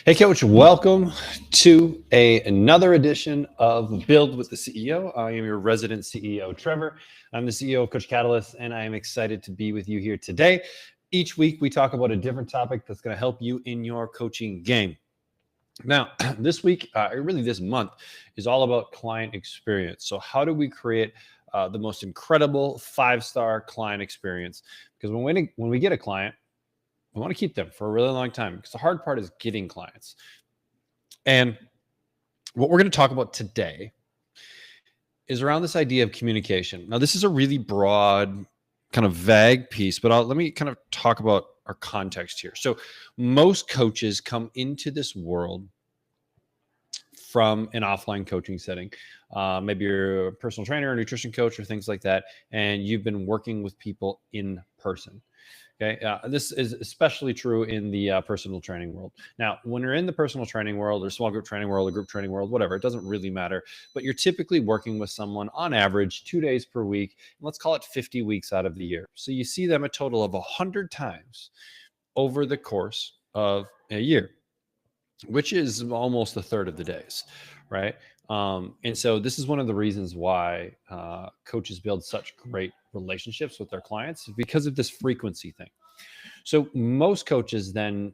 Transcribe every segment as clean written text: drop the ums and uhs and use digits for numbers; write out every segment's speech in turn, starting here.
Hey, Coach, welcome to another edition of Build with the CEO. I am your resident CEO, Trevor. I'm the CEO of Coach Catalyst, and I am excited to be with you here today. Each week, we talk about a different topic that's going to help you in your coaching game. Now, this week, really this month, is all about client experience. So, how do we create the most incredible five-star client experience? Because when we get a client, we want to keep them for a really long time because the hard part is getting clients. And what we're going to talk about today is around this idea of communication. Now, this is a really broad, kind of vague piece, but let me kind of talk about our context here. So, most coaches come into this world from an offline coaching setting. Maybe you're a personal trainer, a nutrition coach, or things like that, and you've been working with people in person. Okay, this is especially true in the personal training world. Now, when you're in the personal training world or small group training world or group training world, whatever, it doesn't really matter. But you're typically working with someone on average 2 days per week. And let's call it 50 weeks out of the year. So you see them a total of 100 times over the course of a year, which is almost a third of the days, right? And so this is one of the reasons why coaches build such great relationships with their clients because of this frequency thing. So most coaches then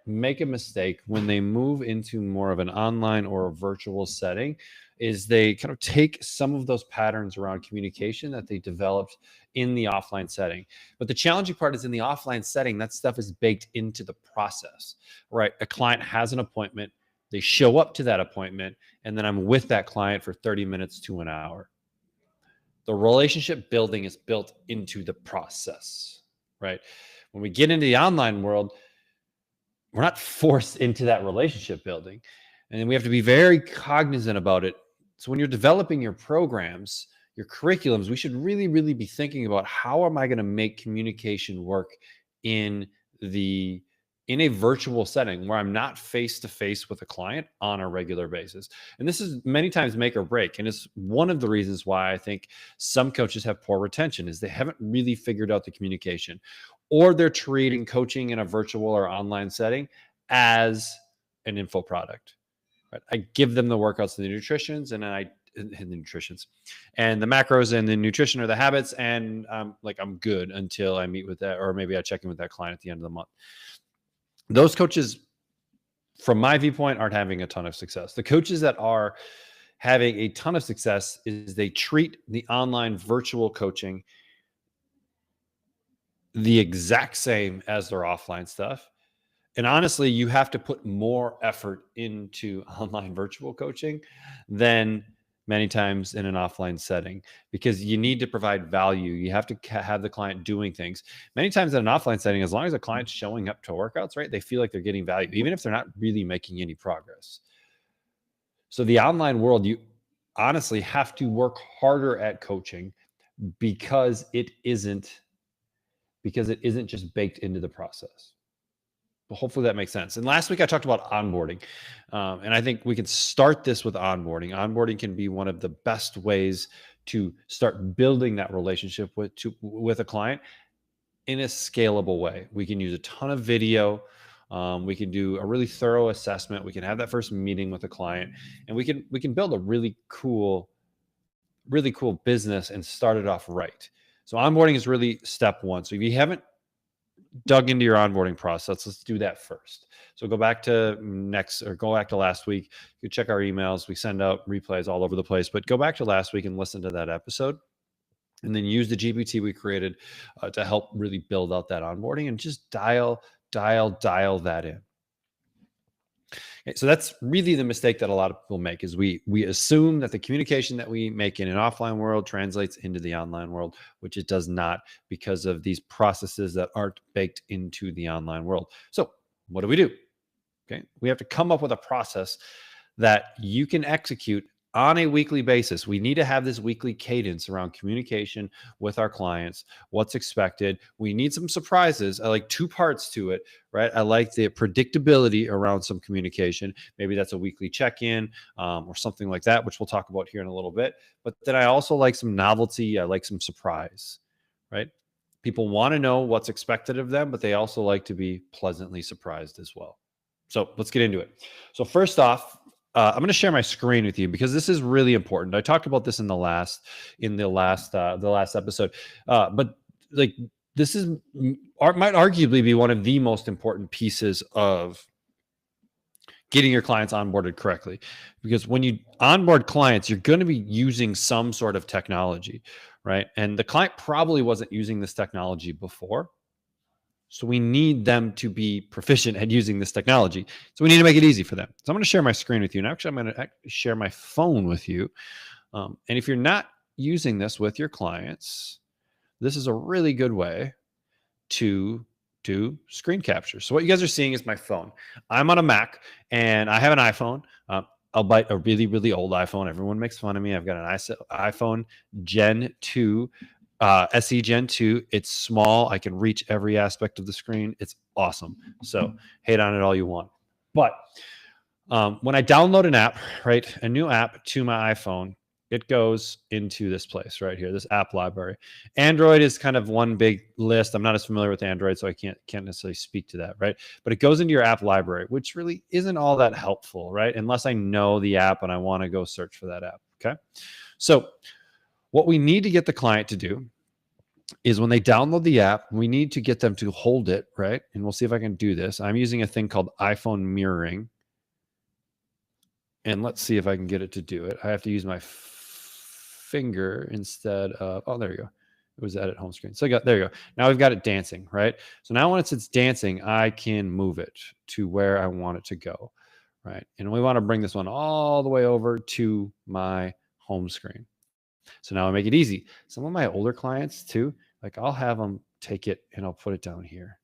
make a mistake when they move into more of an online or a virtual setting is they kind of take some of those patterns around communication that they developed in the offline setting. But the challenging part is in the offline setting, that stuff is baked into the process, right? A client has an appointment, they show up to that appointment, and then I'm with that client for 30 minutes to an hour. The relationship building is built into the process, right? When we get into the online world, we're not forced into that relationship building. And then we have to be very cognizant about it. So when you're developing your programs, your curriculums, we should really, really be thinking about how am I going to make communication work in a virtual setting where I'm not face to face with a client on a regular basis. And this is many times make or break. And it's one of the reasons why I think some coaches have poor retention is they haven't really figured out the communication, or they're treating coaching in a virtual or online setting as an info product. Right? I give them the workouts and the nutritions, and and the macros and the nutrition or the habits, and I'm good until I meet with that, or maybe I check in with that client at the end of the month. Those coaches, from my viewpoint, aren't having a ton of success. The coaches that are having a ton of success is they treat the online virtual coaching the exact same as their offline stuff. And honestly, you have to put more effort into online virtual coaching than many times in an offline setting because you need to provide value. You have to have the client doing things. Many times in an offline setting, as long as the client's showing up to workouts, right, they feel like they're getting value, even if they're not really making any progress. So the online world, you honestly have to work harder at coaching because it isn't just baked into the process. But hopefully that makes sense. And last week I talked about onboarding. And I think we can start this with onboarding. Onboarding can be one of the best ways to start building that relationship with a client in a scalable way. We can use a ton of video. We can do a really thorough assessment. We can have that first meeting with a client, and we can build a really cool business and start it off right. So onboarding is really step one. So if you haven't dug into your onboarding process, let's do that first. So go back to last week. You check our emails. We send out replays all over the place, but go back to last week and listen to that episode, and then use the GPT we created to help really build out that onboarding and just dial that in. Okay, so that's really the mistake that a lot of people make is we assume that the communication that we make in an offline world translates into the online world, which it does not because of these processes that aren't baked into the online world. So what do? Okay, we have to come up with a process that you can execute on a weekly basis. We need to have this weekly cadence around communication with our clients, what's expected. We need some surprises. I like 2 parts to it, right? I like the predictability around some communication. Maybe that's a weekly check-in or something like that, which we'll talk about here in a little bit. But then I also like some novelty. I like some surprise, right? People want to know what's expected of them, but they also like to be pleasantly surprised as well. So let's get into it. So first off, I'm going to share my screen with you because this is really important. I talked about this in the last episode, but like this is might arguably be one of the most important pieces of getting your clients onboarded correctly, because when you onboard clients, you're going to be using some sort of technology, right? And the client probably wasn't using this technology before. So we need them to be proficient at using this technology. So we need to make it easy for them. So I'm going to share my screen with you. And actually, I'm going to share my phone with you. And if you're not using this with your clients, this is a really good way to do screen capture. So what you guys are seeing is my phone. I'm on a Mac and I have an iPhone. I'll buy a really, really old iPhone. Everyone makes fun of me. I've got an iPhone Gen 2. SE Gen 2. It's small. I can reach every aspect of the screen. It's awesome. So hate on it all you want. But when I download an app, right, a new app to my iPhone, it goes into this place right here, this app library. Android is kind of one big list. I'm not as familiar with Android, so I can't necessarily speak to that, right? But it goes into your app library, which really isn't all that helpful, right? Unless I know the app and I want to go search for that app, okay? So what we need to get the client to do is when they download the app, we need to get them to hold it, right? And we'll see if I can do this. I'm using a thing called iPhone mirroring. And let's see if I can get it to do it. I have to use my finger instead of, oh, there you go. It was edit home screen. So there you go. Now we've got it dancing, right? So now once it's dancing, I can move it to where I want it to go, right? And we want to bring this one all the way over to my home screen. So now I make it easy. Some of my older clients too, like I'll have them take it and I'll put it down here,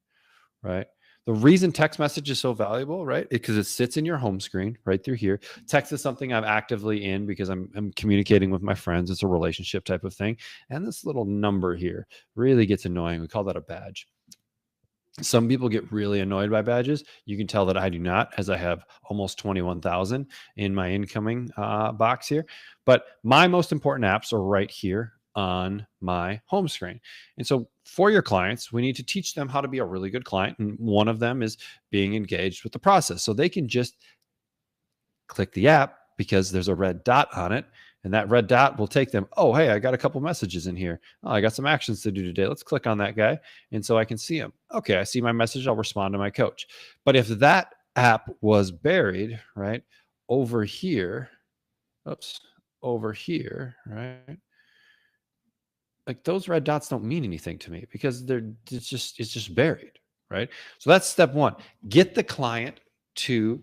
right? The reason text message is so valuable, right? Because it sits in your home screen right through here. Text is something I'm actively in because I'm communicating with my friends. It's a relationship type of thing. And this little number here really gets annoying. We call that a badge. Some people get really annoyed by badges. You can tell that I do not, as I have almost 21,000 in my incoming box here. But my most important apps are right here on my home screen. And so for your clients, we need to teach them how to be a really good client. And one of them is being engaged with the process. So they can just click the app because there's a red dot on it. And that red dot will take them, oh, hey, I got a couple messages in here. Oh, I got some actions to do today. Let's click on that guy. And so I can see him. Okay, I see my message. I'll respond to my coach. But if that app was buried, right, over here, over here, right, like those red dots don't mean anything to me because it's just buried, right? So that's step one. Get the client to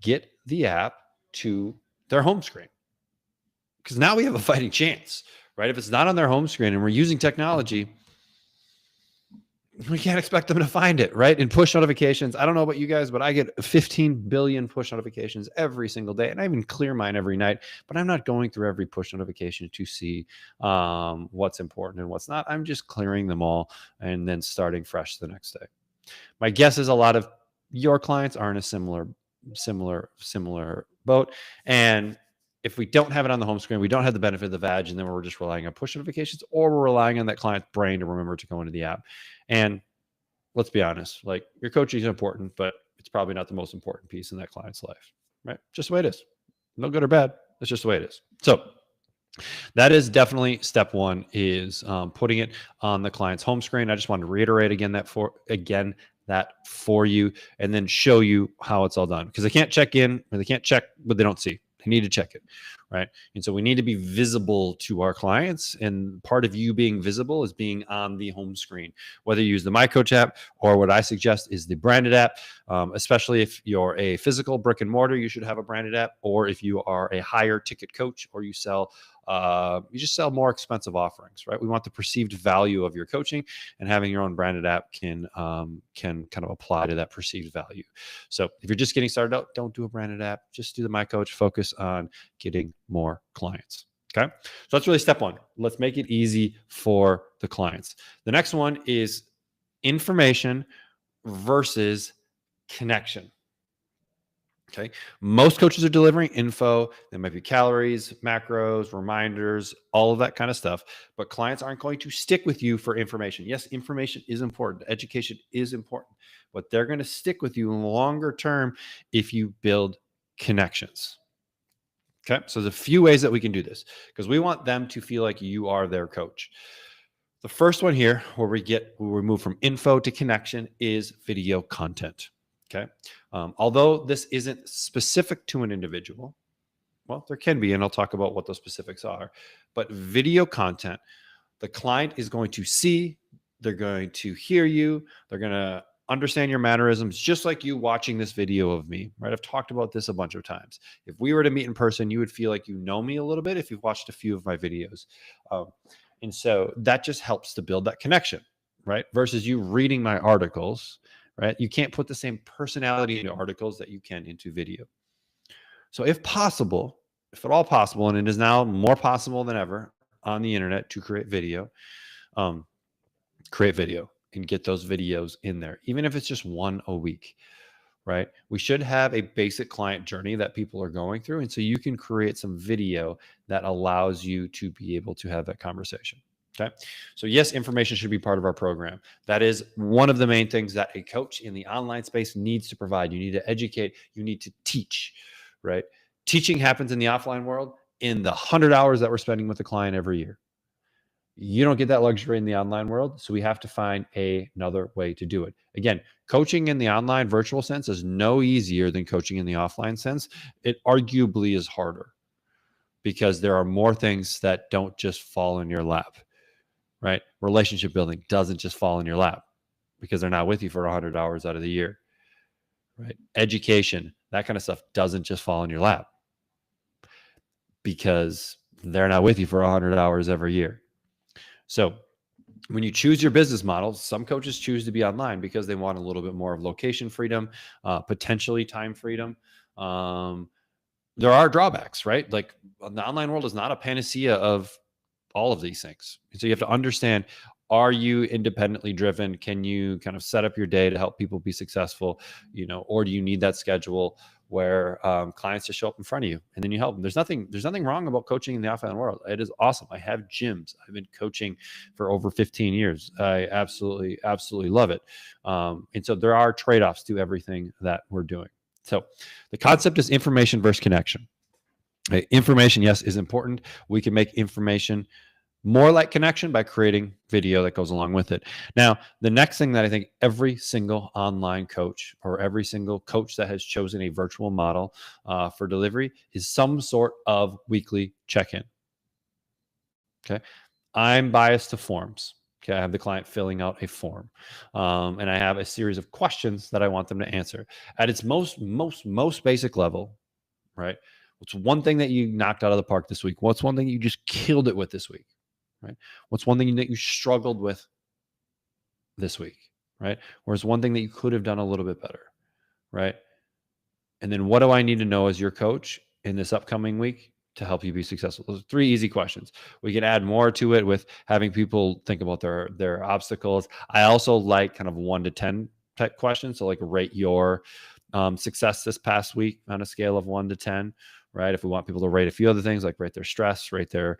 get the app to their home screen. Because now we have a fighting chance, right? If it's not on their home screen and we're using technology, we can't expect them to find it, right? And push notifications. I don't know about you guys, but I get 15 billion push notifications every single day. And I even clear mine every night, but I'm not going through every push notification to see what's important and what's not. I'm just clearing them all and then starting fresh the next day. My guess is a lot of your clients are in a similar boat. And if we don't have it on the home screen, we don't have the benefit of the badge, and then we're just relying on push notifications, or we're relying on that client's brain to remember to go into the app. And let's be honest, like your coaching is important, but it's probably not the most important piece in that client's life, right? Just the way it is. No good or bad. It's just the way it is. So that is definitely step one, is putting it on the client's home screen. I just wanted to reiterate that for you, and then show you how it's all done, because they can't check in or they can't check what they don't see. They need to check it, right? And so we need to be visible to our clients. And part of you being visible is being on the home screen, whether you use the MyCoach app or what I suggest is the branded app. Especially if you're a physical brick and mortar, you should have a branded app. Or if you are a higher ticket coach, or you just sell more expensive offerings, right? We want the perceived value of your coaching, and having your own branded app can kind of apply to that perceived value. So if you're just getting started out, don't do a branded app. Just do the MyCoach. Focus on getting more clients. Okay. So that's really step one. Let's make it easy for the clients. The next one is information versus connection. Okay. Most coaches are delivering info. There might be calories, macros, reminders, all of that kind of stuff. But clients aren't going to stick with you for information. Yes, information is important. Education is important. But they're going to stick with you in the longer term if you build connections. Okay. So there's a few ways that we can do this because we want them to feel like you are their coach. The first one here, where we move from info to connection, is video content. Okay. Although this isn't specific to an individual, well, there can be, and I'll talk about what those specifics are. But video content, the client is going to see, they're going to hear you, they're going to understand your mannerisms, just like you watching this video of me, right? I've talked about this a bunch of times. If we were to meet in person, you would feel like you know me a little bit if you've watched a few of my videos. And so that just helps to build that connection, right? Versus you reading my articles, right? You can't put the same personality into articles that you can into video. So if possible, if at all possible, and it is now more possible than ever on the internet to create video and get those videos in there, even if it's just one a week, right? We should have a basic client journey that people are going through. And so you can create some video that allows you to be able to have that conversation. Okay. So yes, information should be part of our program. That is one of the main things that a coach in the online space needs to provide. You need to educate, you need to teach, right? Teaching happens in the offline world in the 100 hours that we're spending with the client every year. You don't get that luxury in the online world. So we have to find another way to do it. Again, coaching in the online virtual sense is no easier than coaching in the offline sense. It arguably is harder because there are more things that don't just fall in your lap, right? Relationship building doesn't just fall in your lap because they're not with you for 100 hours out of the year, right? Education, that kind of stuff doesn't just fall in your lap because they're not with you for 100 hours every year. So when you choose your business model, some coaches choose to be online because they want a little bit more of location freedom, potentially time freedom. There are drawbacks, right? Like the online world is not a panacea of all of these things. So you have to understand, are you independently driven? Can you kind of set up your day to help people be successful, or do you need that schedule where clients just show up in front of you and then you help them? There's nothing wrong about coaching in the offline world. It is awesome. I have gyms. I've been coaching for over 15 years. I absolutely love it. And so there are trade-offs to everything that we're doing. So the concept is information versus connection. Information, yes, is important. We can make information more like connection by creating video that goes along with it. Now, the next thing that I think every single online coach or every single coach that has chosen a virtual model for delivery is some sort of weekly check-in. Okay. I'm biased to forms. Okay. I have the client filling out a form and I have a series of questions that I want them to answer at its most basic level, right? What's one thing that you knocked out of the park this week? What's one thing you just killed it with this week? Right? What's one thing that you struggled with this week, right? Whereas one thing that you could have done a little bit better, right? And then what do I need to know as your coach in this upcoming week to help you be successful? Those are 3 easy questions. We can add more to it with having people think about their obstacles. I also like kind of 1 to 10 type questions. So like rate your success this past week on a scale of 1 to 10, right? If we want people to rate a few other things, like rate their stress, rate their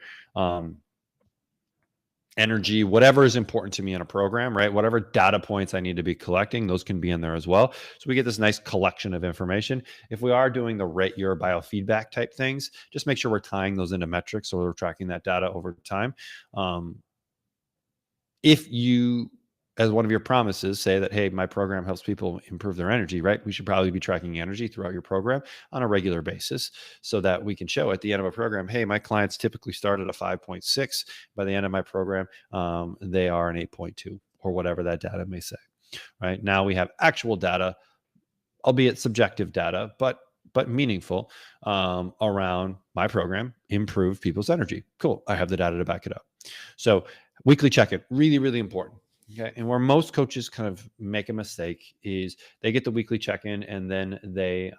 energy, whatever is important to me in a program, right? Whatever data points I need to be collecting, those can be in there as well. So we get this nice collection of information. If we are doing the rate your biofeedback type things, just make sure we're tying those into metrics so we're tracking that data over time. If you, as one of your promises, say that, hey, my program helps people improve their energy, right? We should probably be tracking energy throughout your program on a regular basis so that we can show at the end of a program, hey, my clients typically start at a 5.6. By the end of my program, they are an 8.2 or whatever that data may say, right? Now we have actual data, albeit subjective data, but meaningful around my program, improve people's energy. Cool. I have the data to back it up. So weekly check-in, really, really important. Okay. And where most coaches kind of make a mistake is they get the weekly check-in and then they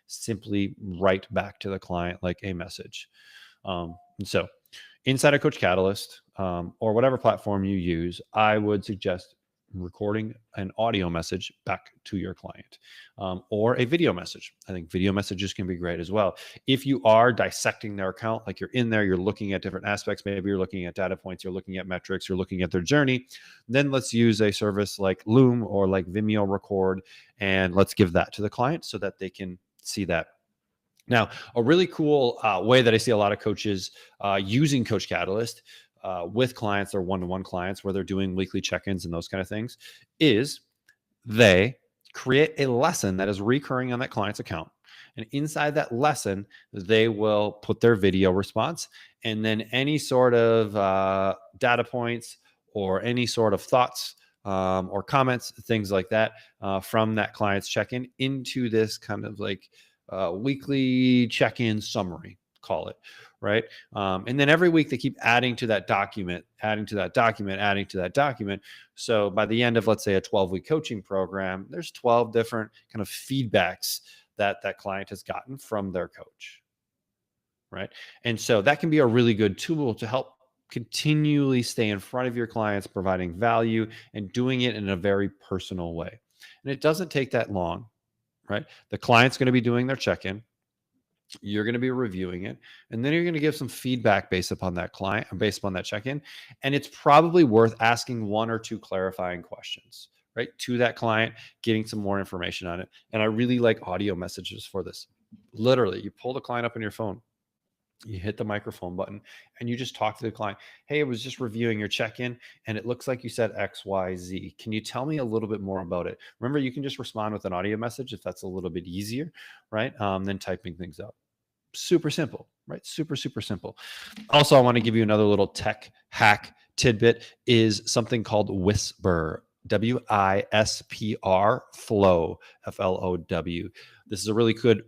simply write back to the client like a message. And so inside of Coach Catalyst or whatever platform you use, I would suggest recording an audio message back to your client, or a video message. I think video messages can be great as well. If you are dissecting their account, like you're in there, you're looking at different aspects, maybe you're looking at data points, you're looking at metrics, you're looking at their journey, then let's use a service like Loom or like Vimeo Record, and let's give that to the client so that they can see that. Now, a really cool way that I see a lot of coaches using Coach Catalyst with clients or one-to-one clients where they're doing weekly check-ins and those kind of things is they create a lesson that is recurring on that client's account. And inside that lesson, they will put their video response, and then any sort of data points or any sort of thoughts or comments, things like that from that client's check-in into this kind of like weekly check-in summary, call it, right? And then every week they keep adding to that document, adding to that document, adding to that document. So by the end of, let's say, a 12-week coaching program, there's 12 different kind of feedbacks that that client has gotten from their coach, right? And so that can be a really good tool to help continually stay in front of your clients, providing value and doing it in a very personal way. And it doesn't take that long, right? The client's going to be doing their check-in. You're going to be reviewing it, and then you're going to give some feedback based upon that client, based upon that check-in. And it's probably worth asking one or two clarifying questions, right, to that client, getting some more information on it. And I really like audio messages for this. Literally, you pull the client up on your phone, you hit the microphone button, and you just talk to the client. Hey, I was just reviewing your check-in, and it looks like you said X, Y, Z. Can you tell me a little bit more about it? Remember, you can just respond with an audio message if that's a little bit easier, right? Than typing things up. Super simple, right? Super, super simple. Also, I want to give you another little tech hack tidbit is something called Whisper, WISPR Flow, FLOW. This is a really good,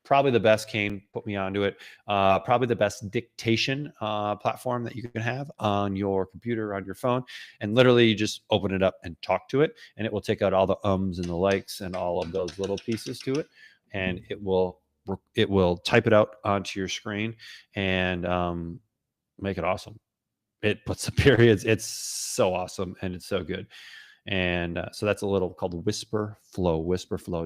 probably the best, Kane put me onto it, probably the best dictation platform that you can have on your computer, on your phone. And literally you just open it up and talk to it, and it will take out all the ums and the likes and all of those little pieces to it. And it will type it out onto your screen and make it awesome. It puts the periods. It's so awesome, and it's so good. And so that's a little called Whisper Flow.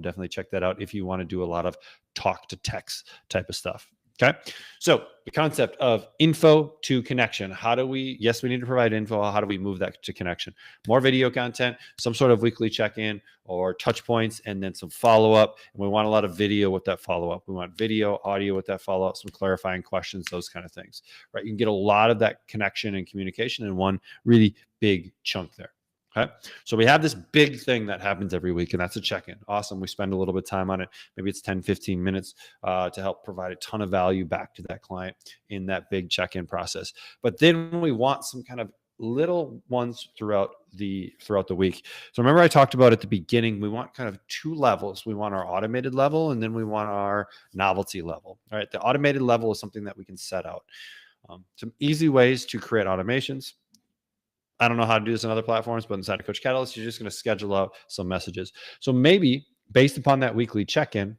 Definitely check that out if you want to do a lot of talk to text type of stuff. Okay. So the concept of info to connection. How do we, yes, we need to provide info. How do we move that to connection? More video content, some sort of weekly check-in or touch points, and then some follow-up. And we want a lot of video with that follow-up. We want video, audio with that follow-up, some clarifying questions, those kind of things, right? You can get a lot of that connection and communication in one really big chunk there. Okay. So we have this big thing that happens every week, and that's a check-in. Awesome. We spend a little bit of time on it. Maybe it's 10, 15 minutes to help provide a ton of value back to that client in that big check-in process. But then we want some kind of little ones throughout the week. So remember I talked about at the beginning, we want kind of two levels. We want our automated level, and then we want our novelty level. All right. The automated level is something that we can set out. Some easy ways to create automations. I don't know how to do this on other platforms, but inside of Coach Catalyst, you're just going to schedule out some messages. So maybe based upon that weekly check-in,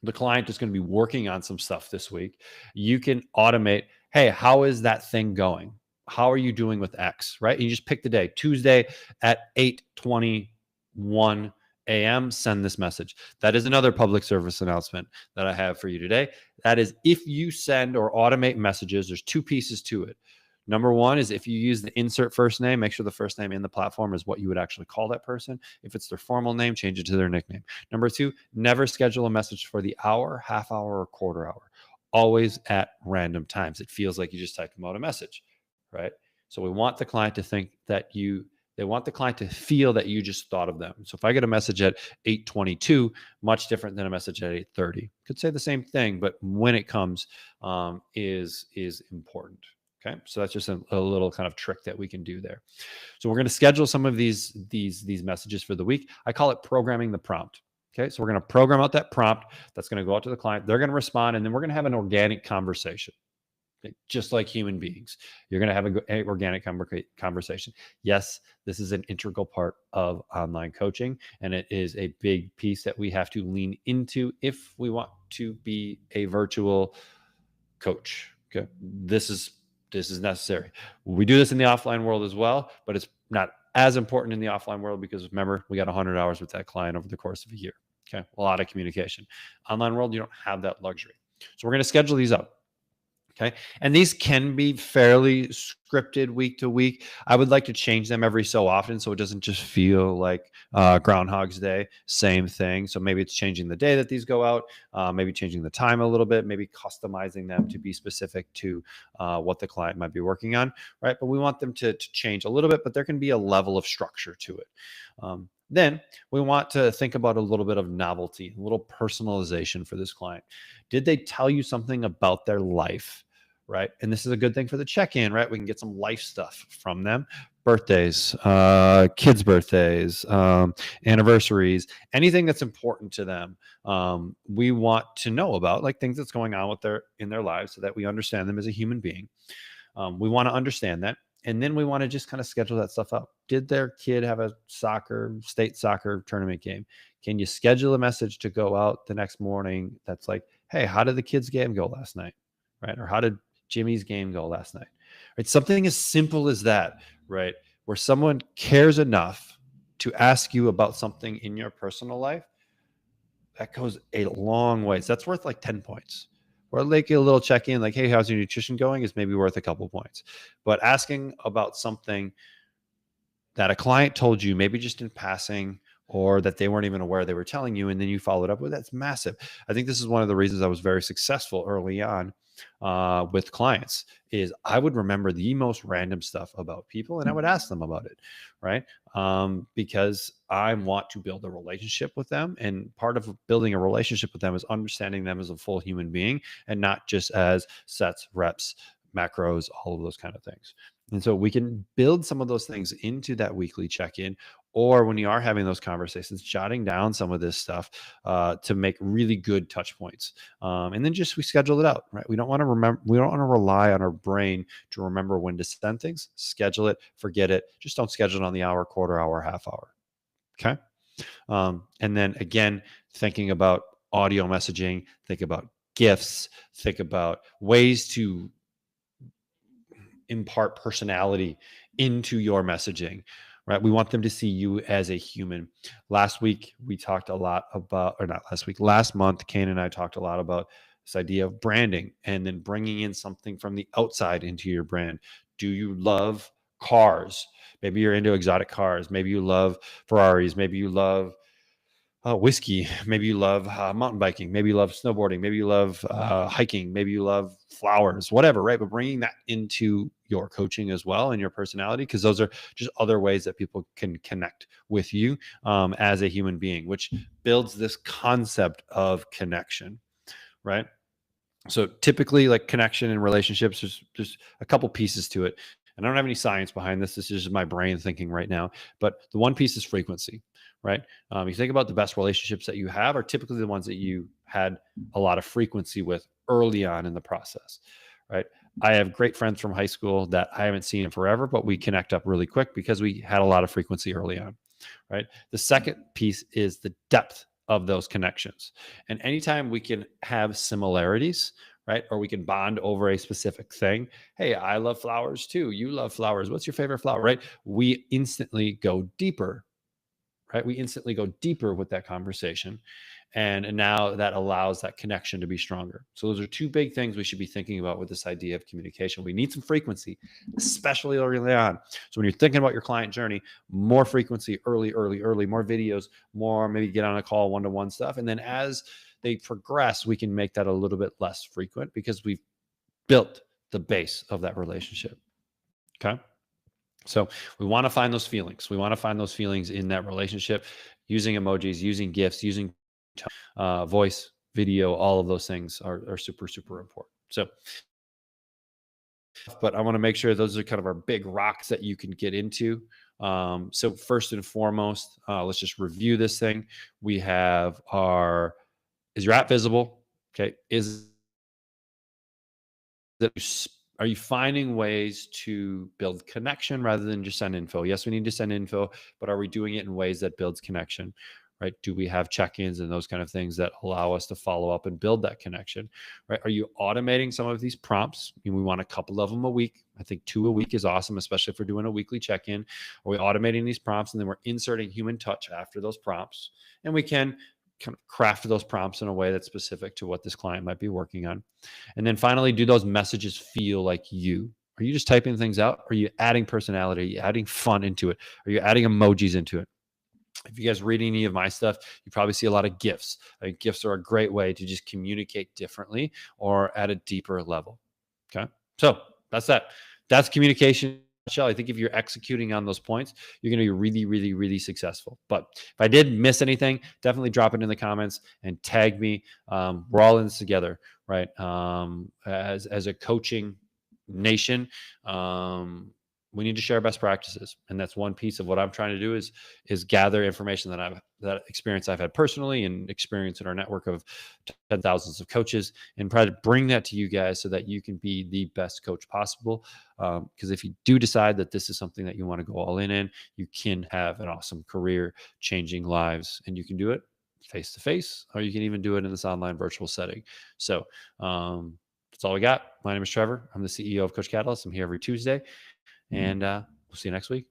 the client is going to be working on some stuff this week. You can automate, hey, how is that thing going? How are you doing with X, right? And you just pick the day, Tuesday at 8:21 a.m., send this message. That is another public service announcement that I have for you today. That is, if you send or automate messages, there's two pieces to it. Number one is if you use the insert first name, make sure the first name in the platform is what you would actually call that person. If it's their formal name, change it to their nickname. Number two, never schedule a message for the hour, half hour, or quarter hour. Always at random times. It feels like you just typed them out a message, right? So we want the client to think that they want the client to feel that you just thought of them. So if I get a message at 8:22, much different than a message at 8:30. Could say the same thing, but when it comes is important. Okay, so that's just a little kind of trick that we can do there. So we're going to schedule some of these messages for the week. I call it programming the prompt. Okay, so we're going to program out that prompt that's going to go out to the client. They're going to respond, and then we're going to have an organic conversation. Okay? Just like human beings, you're going to have an organic conversation. Yes, this is an integral part of online coaching, and it is a big piece that we have to lean into if we want to be a virtual coach. Okay, this is necessary. We do this in the offline world as well, but it's not as important in the offline world because remember, we got 100 hours with that client over the course of a year. Okay, a lot of communication. Online world, you don't have that luxury. So we're going to schedule these up. Okay. And these can be fairly scripted week to week. I would like to change them every so often so it doesn't just feel like Groundhog's Day, same thing. So maybe it's changing the day that these go out, maybe changing the time a little bit, maybe customizing them to be specific to what the client might be working on, right? But we want them to change a little bit, but there can be a level of structure to it. Then we want to think about a little bit of novelty, a little personalization for this client. Did they tell you something about their life? Right. And this is a good thing for the check-in, right? We can get some life stuff from them. Birthdays, kids' birthdays, anniversaries, anything that's important to them. We want to know about, like things that's going on in their lives so that we understand them as a human being. We want to understand that. And then we want to just kind of schedule that stuff up. Did their kid have a state soccer tournament game? Can you schedule a message to go out the next morning that's like, hey, how did the kids' game go last night? Right. Or how did Jimmy's game go last night? Right. Something as simple as that, right? Where someone cares enough to ask you about something in your personal life, that goes a long way. So that's worth like 10 points. Or like a little check-in, like, hey, how's your nutrition going? Is maybe worth a couple points. But asking about something that a client told you, maybe just in passing, or that they weren't even aware they were telling you, and then you followed up with, that's massive. I think this is one of the reasons I was very successful early on with clients is I would remember the most random stuff about people and I would ask them about it, right? Because I want to build a relationship with them. And part of building a relationship with them is understanding them as a full human being and not just as sets, reps, macros, all of those kind of things. And so we can build some of those things into that weekly check-in, or when you are having those conversations, jotting down some of this stuff to make really good touch points. And then just we schedule it out, right? We don't want to remember, we don't want to rely on our brain to remember when to send things. Schedule it, forget it. Just don't schedule it on the hour, quarter hour, half hour. Okay. And then again, thinking about audio messaging, think about gifts, think about ways to impart personality into your messaging, right? We want them to see you as a human. Last week, we talked a lot about, or not last week, last month, Kane and I talked a lot about this idea of branding and then bringing in something from the outside into your brand. Do you love cars? Maybe you're into exotic cars. Maybe you love Ferraris. Maybe you love whiskey. Maybe you love mountain biking. Maybe you love snowboarding. Maybe you love hiking. Maybe you love flowers, whatever, right? But bringing that into your coaching as well and your personality, because those are just other ways that people can connect with you as a human being, which builds this concept of connection, right? So typically, like connection and relationships, there's a couple pieces to it. And I don't have any science behind this. This is just my brain thinking right now. But the one piece is frequency, right? You think about the best relationships that you have are typically the ones that you had a lot of frequency with early on in the process, right? I have great friends from high school that I haven't seen in forever, but we connect up really quick because we had a lot of frequency early on, right? The second piece is the depth of those connections. And anytime we can have similarities, right? Or we can bond over a specific thing. Hey, I love flowers too. You love flowers. What's your favorite flower, right? We instantly go deeper, right? We instantly go deeper with that conversation. And now that allows that connection to be stronger. So those are two big things we should be thinking about with this idea of communication. We need some frequency, especially early on. So when you're thinking about your client journey, more frequency early, more videos, more maybe get on a call, one-to-one stuff. And then as they progress, we can make that a little bit less frequent because we've built the base of that relationship. Okay. So we want to find those feelings. We want to find those feelings in that relationship using emojis, using gifts, using voice, video, all of those things are super, super important. So, but I want to make sure those are kind of our big rocks that you can get into. So first and foremost, let's just review this thing. We have is your app visible? Okay. Are you finding ways to build connection rather than just send info? Yes, we need to send info, but are we doing it in ways that builds connection? right? Do we have check-ins and those kind of things that allow us to follow up and build that connection, right? Are you automating some of these prompts? We want a couple of them a week. I think 2 a week is awesome, especially if we're doing a weekly check-in. Are we automating these prompts, and then we're inserting human touch after those prompts? And we can kind of craft those prompts in a way that's specific to what this client might be working on. And then finally, do those messages feel like you? Are you just typing things out? Are you adding personality? Are you adding fun into it? Are you adding emojis into it? If you guys read any of my stuff, you probably see a lot of GIFs. GIFs are a great way to just communicate differently or at a deeper level. Okay. So that's that. That's communication. I think if you're executing on those points, you're going to be really, really, really successful. But if I did miss anything, definitely drop it in the comments and tag me. We're all in this together, right? As a coaching nation, we need to share best practices, and that's one piece of what I'm trying to do is gather information that experience I've had personally and experience in our network of 10,000s of coaches, and try to bring that to you guys so that you can be the best coach possible. Because if you do decide that this is something that you want to go all in, you can have an awesome career, changing lives, and you can do it face to face, or you can even do it in this online virtual setting. So that's all we got. My name is Trevor. I'm the CEO of Coach Catalyst. I'm here every Tuesday. And we'll see you next week.